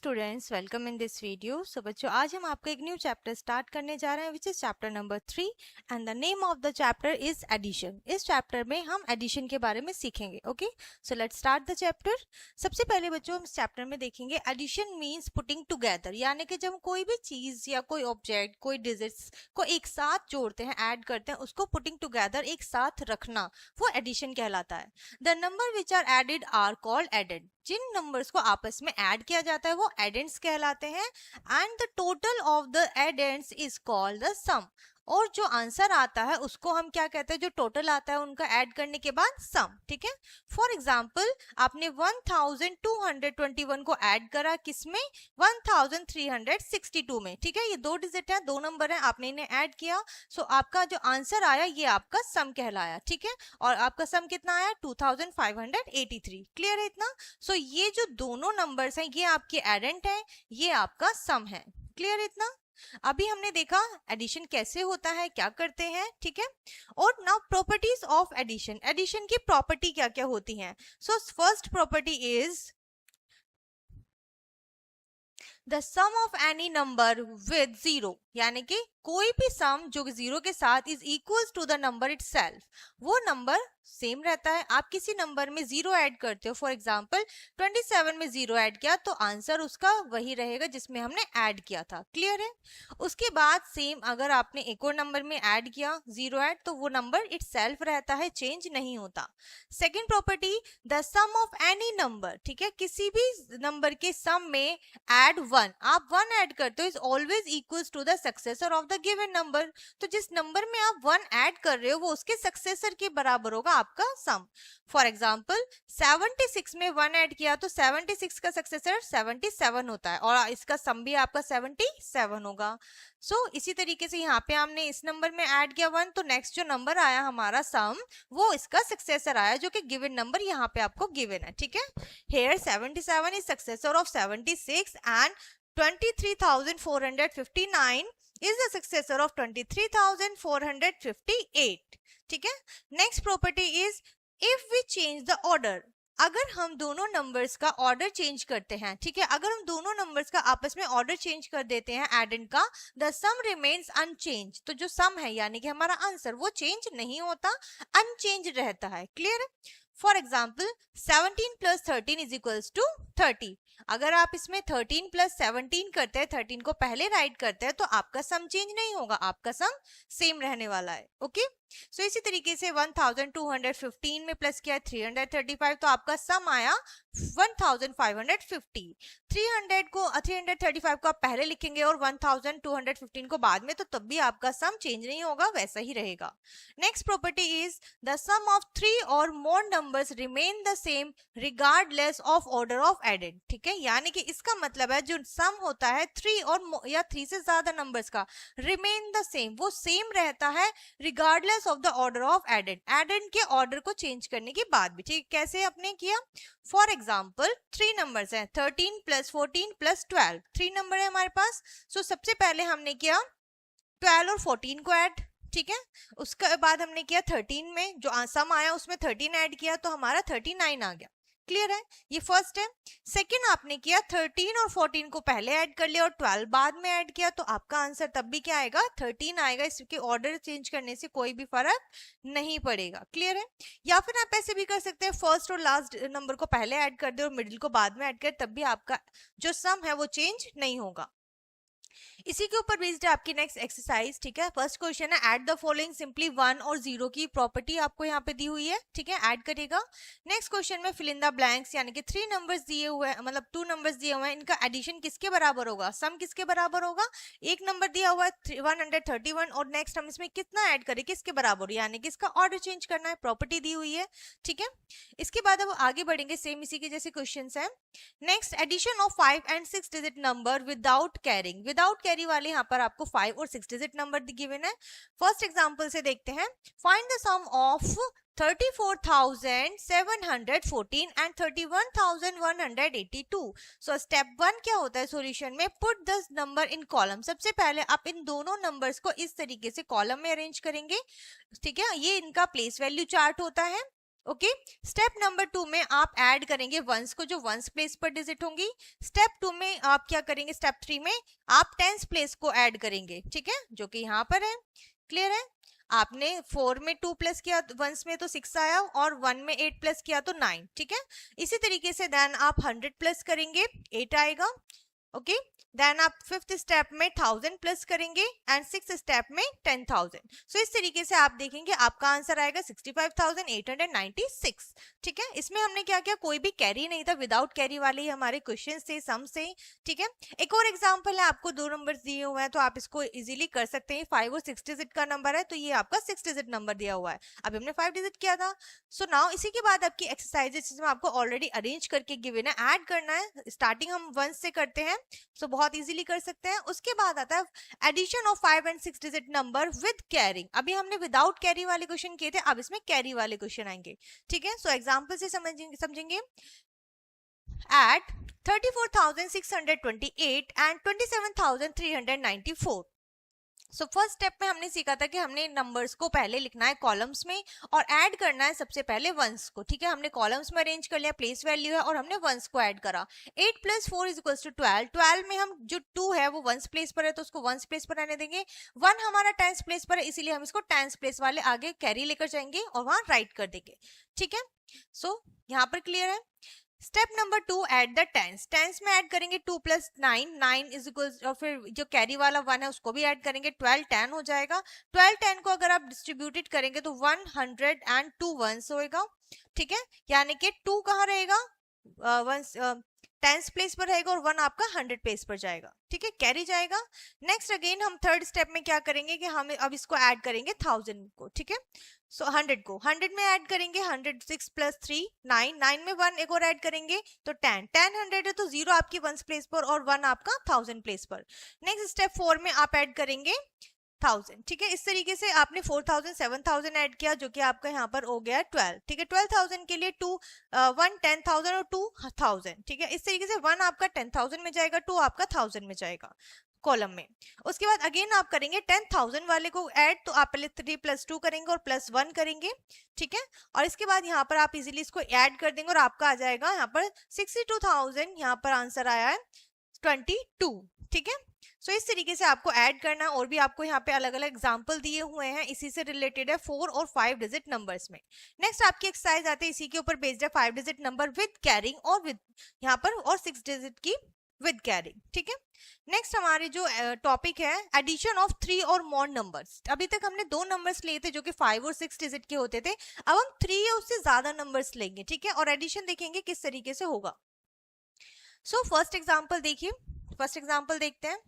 Students, welcome in this video. So बच्चों, आज हम आपका एक न्यू चैप्टर स्टार्ट करने जा रहे हैं which is chapter number 3 and the name of the chapter is addition. इस चैप्टर में हम एडिशन के बारे में सीखेंगे। Okay, so let's start the chapter. सबसे पहले बच्चों हम इस चैप्टर में देखेंगे एडिशन मीन्स पुटिंग टुगेदर, यानी कि जब कोई भी चीज या कोई ऑब्जेक्ट, कोई डिजिट्स को एक साथ जोड़ते हैं, ऐड करते हैं, उसको पुटिंग टुगेदर, एक साथ रखना, वो एडिशन कहलाता है। The number which are added are called added. जिन नंबर्स को आपस में ऐड किया जाता है वो एडेंड्स कहलाते हैं। And the total of the addends is called the sum. और जो आंसर आता है उसको हम क्या कहते हैं, जो टोटल आता है उनका ऐड करने के बाद सम। ठीक है, फॉर एग्जांपल आपने 1221 को ऐड करा किसमें, 1362 में। ठीक है, ये दो डिजिट है, दो नंबर है, आपने इन्हें ऐड किया, सो आपका जो आंसर आया ये आपका सम कहलाया। ठीक है, और आपका सम कितना आया, 2583। क्लियर है इतना? सो ये जो दोनों नंबर्स हैं ये आपके एडेंट है, ये आपका सम है। क्लियर है इतना? अभी हमने देखा एडिशन कैसे होता है, क्या करते हैं। ठीक है, और now properties of addition. Addition की प्रॉपर्टी क्या क्या होती हैं? So first property is the sum of any number with zero, यानी कि कोई भी सम जो जीरो के साथ is equals to the number itself, वो नंबर सेम रहता है। आप किसी नंबर में जीरो ऐड करते हो, फॉर एग्जांपल 27 में जीरो ऐड किया तो आंसर उसका वही रहेगा जिसमें हमने ऐड किया था। क्लियर है? उसके बाद सेम अगर आपने एक और नंबर में ऐड किया जीरो ऐड, तो वो नंबर इटसेल्फ रहता है, चेंज नहीं होता। Second property, the sum of any number. ठीक है, किसी भी नंबर के सम में ऐड वन, आप वन ऐड करते हो, is always equals to the successor of the given number. तो जिस नंबर में आप वन ऐड कर रहे हो वो उसके सक्सेसर के बराबर होगा आपका सम। फॉर एग्जाम्पल 76 में वन ऐड किया तो 76 का सक्सेसर 77 होता है और इसका सम भी आपका 77 होगा। सो इसी तरीके से यहाँ पे हमने इस नंबर में ऐड किया वन, तो नेक्स्ट जो नंबर आया हमारा सम, वो इसका सक्सेसर आया जो कि गिवन नंबर यहाँ पे आपको गिवन है। ठीक है, here 77 is successor of 76 and 23,459 is the successor of 23,458. ठीक है, next property is if we change the order. अगर हम दोनों नंबर्स का ऑर्डर चेंज करते हैं, ठीक है, अगर हम दोनों नंबर्स का आपस में ऑर्डर चेंज कर देते हैं एडेंड का, द सम रिमेन्स अनचेंज। तो जो सम है यानी कि हमारा आंसर वो चेंज नहीं होता, अनचेंज रहता है। Clear? For example 17 plus 13 is equals to 30। अगर आप इसमें 13 प्लस 17 करते हैं, 13 को पहले राइट करते हैं, तो आपका सम चेंज नहीं होगा, आपका सम सेम रहने वाला है। ओके, सो इसी तरीके से 1215 में प्लस किया 335, तो आपका सम आया 1550। 335 को आप पहले लिखेंगे और 1215 को बाद में, तो तब भी आपका सम चेंज नहीं होगा, वैसा ही रहेगा। Next property is the sum of 3 और more numbers remain the same regardless of order of added. ठीक है, यानी कि इसका मतलब है जो सम होता है 3 और या 3 से ज्यादा नंबर्स का, रिमेन द सेम, वो सेम रहता है regardless of the order of added, added के ऑर्डर को चेंज करने के बाद भी। ठीक, कैसे आपने किया? फॉर एग्जाम्पल 3 नंबर्स हैं, 13 प्लस 14 प्लस 12, 3 नंबर है हमारे पास। सो सबसे पहले हमने किया 12 और 14 को ऐड। ठीक है, उसके बाद हमने किया 13 में जो सम आया उसमें 13 ऐड किया तो हमारा 39 आ गया। क्लियर है? ये फर्स्ट है। सेकंड आपने किया 13 और 14 को पहले ऐड कर लिया और 12 बाद में ऐड किया, तो आपका आंसर तब भी क्या आएगा, 13 आएगा। इसके ऑर्डर चेंज करने से कोई भी फर्क नहीं पड़ेगा। क्लियर है? या फिर आप ऐसे भी कर सकते हैं, फर्स्ट और लास्ट नंबर को पहले ऐड कर दे और मिडिल को बाद में ऐड कर, तब भी आपका जो सम है वो चेंज नहीं होगा। इसी के ऊपर बेस्ड है आपकी नेक्स्ट एक्सरसाइज। ठीक है, फर्स्ट क्वेश्चन है ऐड द फॉलोइंग सिंपली 1 और 0 की प्रॉपर्टी आपको यहाँ पे दी हुई है। ठीक है, ऐड करेगा। नेक्स्ट क्वेश्चन में फिल इन द ब्लैंक्स, यानी कि 3 नंबर्स दिए हुए हैं, मतलब 2 नंबर्स दिए हुए हैं, इनका एडिशन किसके बराबर होगा, सम किसके बराबर होगा। एक नंबर दिया हुआ है 131 और नेक्स्ट हम इसमें कितना ऐड करें, किसके बराबर, यानी कि इसका ऑर्डर चेंज करना है, प्रॉपर्टी दी हुई है। ठीक है, इसके बाद अब आगे बढ़ेंगे, सेम इसी के जैसे क्वेश्चन है। Next addition of 5 and 6 digit number without carrying. Without carry वाले यहाँ पर आपको 5 और 6 डिजिट नंबर गिवन है। फर्स्ट एग्जांपल से देखते हैं, find the sum of 34,714 and 31,182। So step 1 क्या होता है सॉल्यूशन में, put the number in column. सबसे पहले आप इन दोनों नंबर्स को इस तरीके से कॉलम में अरेंज करेंगे। ठीक है, ये इनका प्लेस वैल्यू चार्ट होता है। ओके। स्टेप नंबर 2 में आप ऐड करेंगे वंस को, जो वंस प्लेस पर डिजिट होंगी। स्टेप 2 में आप क्या करेंगे, स्टेप 3 में आप टेंस प्लेस को ऐड करेंगे, ठीक है, जो कि यहाँ पर है। क्लियर है? आपने 4 में 2 प्लस किया, वंस में तो 6 आया, और 1 में 8 प्लस किया तो 9, ठीक है। इसी तरीके से देन आप 100 प्लस करेंगे, 8 आएगा। ओके, देन आप 5th स्टेप में 1000 प्लस करेंगे एंड 6th स्टेप में 10,000। सो इस तरीके से आप देखेंगे आपका आंसर आएगा 65,896, ठीक है। इसमें हमने क्या किया, कोई भी कैरी नहीं था, विदाउट कैरी वाले ही हमारे क्वेश्चन से, सम से, ठीक है। एक और एग्जांपल है, आपको 2 नंबर दिए हुए हैं तो आप इसको इजीली कर सकते हैं। 5 और 6 डिजिट का नंबर है, तो ये आपका 6 डिजिट नंबर दिया हुआ है, अभी हमने 5 डिजिट किया था। सो नाउ इसी के बाद आपकी एक्सरसाइजेस जिसमें आपको ऑलरेडी अरेंज करके गिवन है, ऐड करना है। स्टार्टिंग हम 1 से करते हैं, सो बहुत इजीली कर सकते हैं। उसके बाद आता है addition of 5 and 6 digit number with carrying. अभी हमने विदाउट कैरी वाले क्वेश्चन किए थे, अब इसमें कैरी वाले क्वेश्चन आएंगे, ठीक है। सो एग्जांपल से समझेंगे। At 34,628 and 27,394। So first step में हमने सीखा था कि हमने नंबर्स को पहले लिखना है कॉलम्स में और ऐड करना है सबसे पहले वंस को, ठीक है। हमने कॉलम्स में अरेंज कर लिया, प्लेस वैल्यू है, और हमने वंस को ऐड करा। 8 + 4 = 12। 12 में हम जो 2 है वो वंस प्लेस पर है तो उसको वंस प्लेस पर रहने देंगे। 1 हमारा टेंस प्लेस पर है, इसीलिए हम इसको टेंस प्लेस वाले आगे कैरी लेकर जाएंगे और वहां राइट कर देंगे, ठीक है। सो यहाँ पर क्लियर है। Step number 2, add the tens. Tens में ऐड करेंगे 2 + 9, 9 = और फिर जो कैरी वाला 1 है उसको भी ऐड करेंगे, 12 10 हो जाएगा। 12 10 को अगर आप डिस्ट्रीब्यूटेड करेंगे तो 102 वंस होएगा, ठीक है। यानी कि 2 कहाँ रहेगा, वंस टेंस प्लेस पर रहेगा, और 1 आपका 100 प्लेस पर जाएगा, ठीक है, कैरी जाएगा। नेक्स्ट अगेन हम थर्ड स्टेप में क्या करेंगे कि हम अब इसको ऐड करेंगे 1000 को, ठीक है। सो 100 को 100 में ऐड करेंगे, 100 6 + 3 9, 9 में 1 एक और ऐड करेंगे तो 10 10 100 है तो 0 आपकी वंस प्लेस पर और 1 आपका 1000 प्लेस पर। नेक्स्ट स्टेप 4 में आप ऐड करेंगे 1000, ठीक है। इस तरीके से आपने 4000 7000 ऐड किया, जो कि आपका यहाँ पर हो गया 12, ठीक है। 12000 के लिए 2 1 10,000 और 2 1000, ठीक है। इस तरीके से 1 आपका 10,000 में जाएगा, 2 आपका 1000 में जाएगा कॉलम में। उसके बाद अगेन आप करेंगे 10,000 वाले को ऐड, तो आप पहले 3 + 2 करेंगे और +1 करेंगे, ठीक है। और इसके बाद यहाँ पर आप इजीली इसको ऐड कर देंगे और आपका आ जाएगा यहाँ पर 62,000, यहाँ पर आंसर आया है 22, ठीक है। सो इस तरीके से आपको ऐड करना है, और भी आपको यहाँ पे अलग अलग एग्जांपल दिए हुए हैं, इसी से रिलेटेड है 4 और 5 डिजिट नंबर्स में। नेक्स्ट आपकी एक्सरसाइज आती है इसी के ऊपर बेस्ड है, 5 डिजिट नंबर विद कैरिंग और विद यहाँ पर और 6 डिजिट की विद कैरिंग, ठीक है। नेक्स्ट हमारे जो टॉपिक है एडिशन ऑफ 3 और मोर नंबर्स। अभी तक हमने 2 नंबर्स लिए थे जो कि 5 और 6 डिजिट के होते थे, अब हम 3 या उससे ज्यादा नंबर्स लेंगे, ठीक है, और एडिशन देखेंगे किस तरीके से होगा। सो फर्स्ट एग्जांपल देखिए, फर्स्ट एग्जांपल देखते हैं।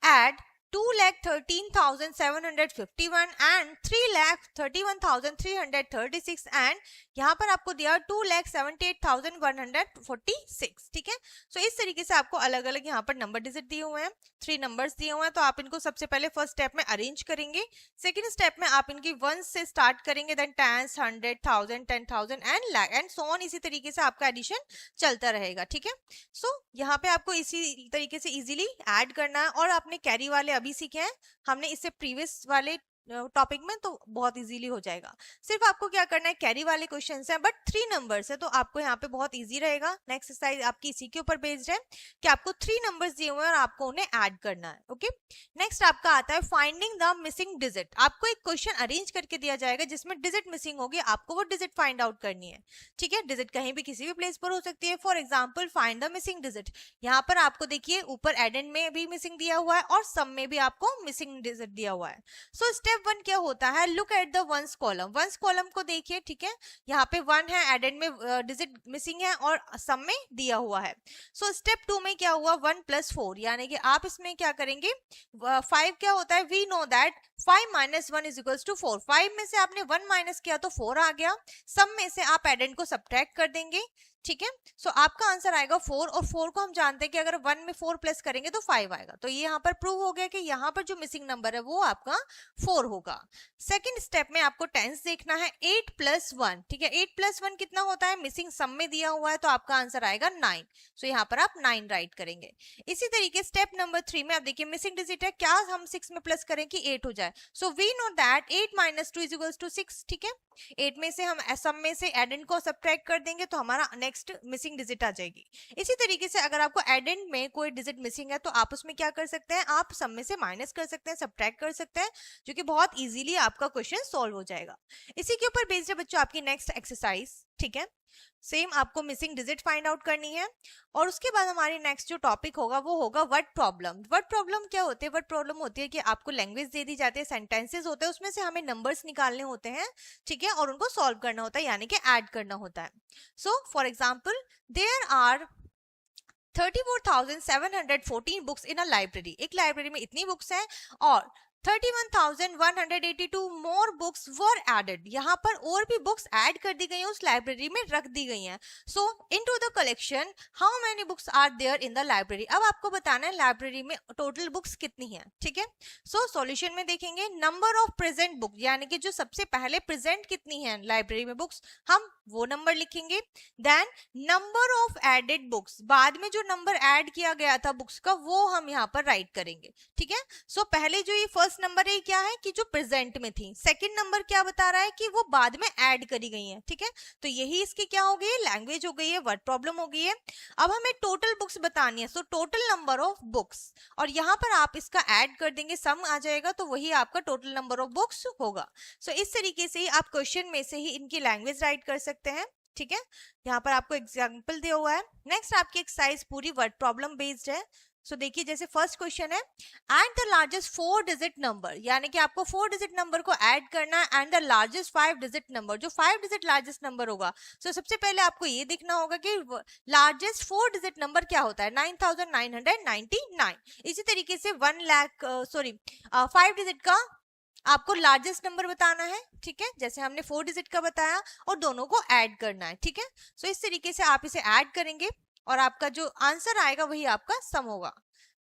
Add 2,13,751 and 3,31,336 एंड यहाँ पर आपको दिया 2,78,146, ठीक है। सो इस तरीके से आपको अलग अलग यहाँ पर नंबर डिजिट दिए हुए हैं, 3 नंबर्स दिए हुए हैं, तो आप इनको सबसे पहले फर्स्ट स्टेप में अरेंज करेंगे। सेकंड स्टेप में आप इनकी 1 से स्टार्ट करेंगे, then 10 100 1000 10,000 and lakh and so on, इसी तरीके से आपका एडिशन चलता रहेगा, ठीक है। सो यहाँ पे आपको इसी तरीके से इजीली ऐड करना है, और आपने कैरी वाले अभी सीखे हैं, हमने इससे प्रीवियस वाले टॉपिक में, तो बहुत इजीली हो जाएगा। सिर्फ आपको क्या करना है, कैरी वाले क्वेश्चंस हैं बट 3 नंबर्स है, तो आपको यहाँ पे बहुत इजी रहेगा। नेक्स्ट एक्सरसाइज आपकी इसी के ऊपर बेस्ड है कि आपको 3 नंबर्स दिए हुए हैं और आपको उन्हें ऐड करना है, ओके। नेक्स्ट आपका आता है फाइंडिंग द मिसिंग डिजिट। आपको एक क्वेश्चन अरेंज करके दिया जाएगा जिसमें डिजिट मिसिंग होगी, आपको वो डिजिट फाइंड आउट करनी है, ठीक है। डिजिट कहीं भी किसी भी प्लेस पर हो सकती है, for example find the missing digit. यहाँ पर आपको देखिए ऊपर एडेंड में भी मिसिंग दिया हुआ है और सम में भी आपको मिसिंग डिजिट दिया हुआ है। सो स्टेप 1 क्या होता है, look at the ones column. Ones column को देखिए, ठीक है, यहाँ पे 1 है, एडेंड में डिजिट मिसिंग है और सम में दिया हुआ है। सो स्टेप 2 में क्या हुआ, 1 + 4, यानी कि आप इसमें क्या करेंगे, 5 क्या होता है, वी नो दैट 5 - 1 = 4। 5 में से आपने 1 माइनस किया तो 4 आ गया, सम में से आप एडेंड को सब्ट्रैक्ट कर देंगे, ठीक है। सो आपका आंसर आएगा 4 और 4 को हम जानते हैं कि अगर 1 में 4 प्लस करेंगे तो 5 आएगा। तो ये यहाँ पर प्रूव हो गया कि यहाँ पर जो मिसिंग नंबर है वो आपका 4 होगा। सेकंड स्टेप में आपको टेंस देखना है 8 + 1, ठीक है। 8 + 1 कितना होता है, मिसिंग सम में दिया हुआ है, तो आपका आंसर आएगा 9। सो यहाँ पर आप 9 राइट करेंगे। इसी तरीके स्टेप नंबर 3 में आप देखिए मिसिंग डिजिट है, क्या हम 6 में प्लस करें कि 8 हो जाए। सो वी नो दैट 8 - 2 = 6, ठीक है। 8 में से हम सम में से एडेंड को सब्ट्रैक्ट कर देंगे तो हमारा नेक्स्ट मिसिंग डिजिट आ जाएगी। इसी तरीके से अगर आपको एडेंड में कोई डिजिट मिसिंग है तो आप उसमें क्या कर सकते हैं, आप सम में से माइनस कर सकते हैं, सब्ट्रैक्ट कर सकते हैं, जो कि बहुत इजीली आपका क्वेश्चन सॉल्व हो जाएगा। इसी के ऊपर बेस्ड है बच्चों आपकी नेक्स्ट एक्सरसाइज, ठीक है। सेम आपको मिसिंग डिजिट फाइंड आउट करनी है और उसके बाद हमारी नेक्स्ट जो टॉपिक होगा वो होगा वर्ड प्रॉब्लम। वर्ड प्रॉब्लम क्या होते हैं, वर्ड प्रॉब्लम होती है कि आपको लैंग्वेज दे दी जाती है, सेंटेंसेस होते हैं, उसमें से हमें नंबर्स निकालने होते हैं, ठीक है, और उनको सॉल्व करना होता है, यानी कि ऐड करना होता है। So for example there are 34,714 books in a library. एक लाइब्रेरी में इतनी बुक्स हैं और 31,182 मोर बुक्स वर एडेड। यहाँ पर और भी बुक्स ऐड कर दी गई हैं, उस लाइब्रेरी में रख दी गई हैं। So into the collection how many books are there in the library. अब आपको बताना है लाइब्रेरी में टोटल बुक्स कितनी हैं, ठीक है। सो सॉल्यूशन में देखेंगे नंबर ऑफ प्रेजेंट बुक, यानी कि जो सबसे पहले प्रेजेंट कितनी है लाइब्रेरी में बुक्स, हम वो नंबर लिखेंगे। Then number of added books, बाद में जो नंबर ऐड किया गया था बुक्स का वो हम यहाँ पर राइट करेंगे, ठीक है। सो पहले जो ये फर्स्ट नंबर है क्या है कि जो प्रेजेंट में थी, सेकंड नंबर क्या बता रहा है कि वो बाद में ऐड करी गई है, ठीक है। तो यही इसकी क्या हो गई है, लैंग्वेज हो गई है, वर्ड प्रॉब्लम हो गई है। अब हमें टोटल बुक्स बतानी है, so total number of books, और यहाँ पर आप इसका ऐड कर देंगे, सम आ जाएगा, तो वही आपका टोटल नंबर ऑफ बुक्स होगा। सो इस तरीके से ही आप क्वेश्चन में से ही इनकी लैंग्वेज राइट कर सकते हैं, ठीक है। यहाँ पर आपको एग्जाम्पल दिया हुआ है। नेक्स्ट आपकी एक्सरसाइज पूरी वर्ड प्रॉब्लम बेस्ड है। सो देखिए जैसे फर्स्ट क्वेश्चन है add the largest 4 digit number, यानी कि आपको 4 डिजिट नंबर को ऐड करना है and the largest 5 digit number, जो 5 डिजिट लार्जेस्ट नंबर होगा। सो सबसे पहले आपको ये देखना होगा कि लार्जेस्ट 4 डिजिट नंबर क्या होता है, 9,999। इसी तरीके से 5 डिजिट का आपको लार्जेस्ट नंबर बताना है, ठीक है, जैसे हमने 4 डिजिट का बताया, और दोनों को ऐड करना है, ठीक है। सो इस तरीके से आप इसे ऐड करेंगे और आपका जो आंसर आएगा वही आपका सम होगा।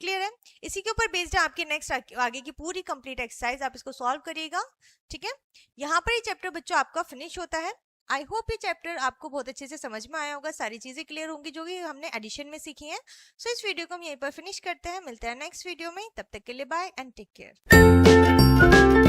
क्लियर है। इसी के ऊपर बेस्ड है आपकी नेक्स्ट आगे की पूरी कंप्लीट एक्सरसाइज, आप इसको सॉल्व करिएगा, ठीक है। यहाँ पर ये चैप्टर बच्चों आपका फिनिश होता है। आई होप ये चैप्टर आपको बहुत अच्छे से समझ में आया होगा, सारी चीजें क्लियर होंगी जो कि हमने एडिशन में सीखी हैं। सो इस वीडियो को हम यहीं पर फिनिश करते हैं, मिलते हैं नेक्स्ट वीडियो में, तब तक के लिए बाय एंड टेक केयर।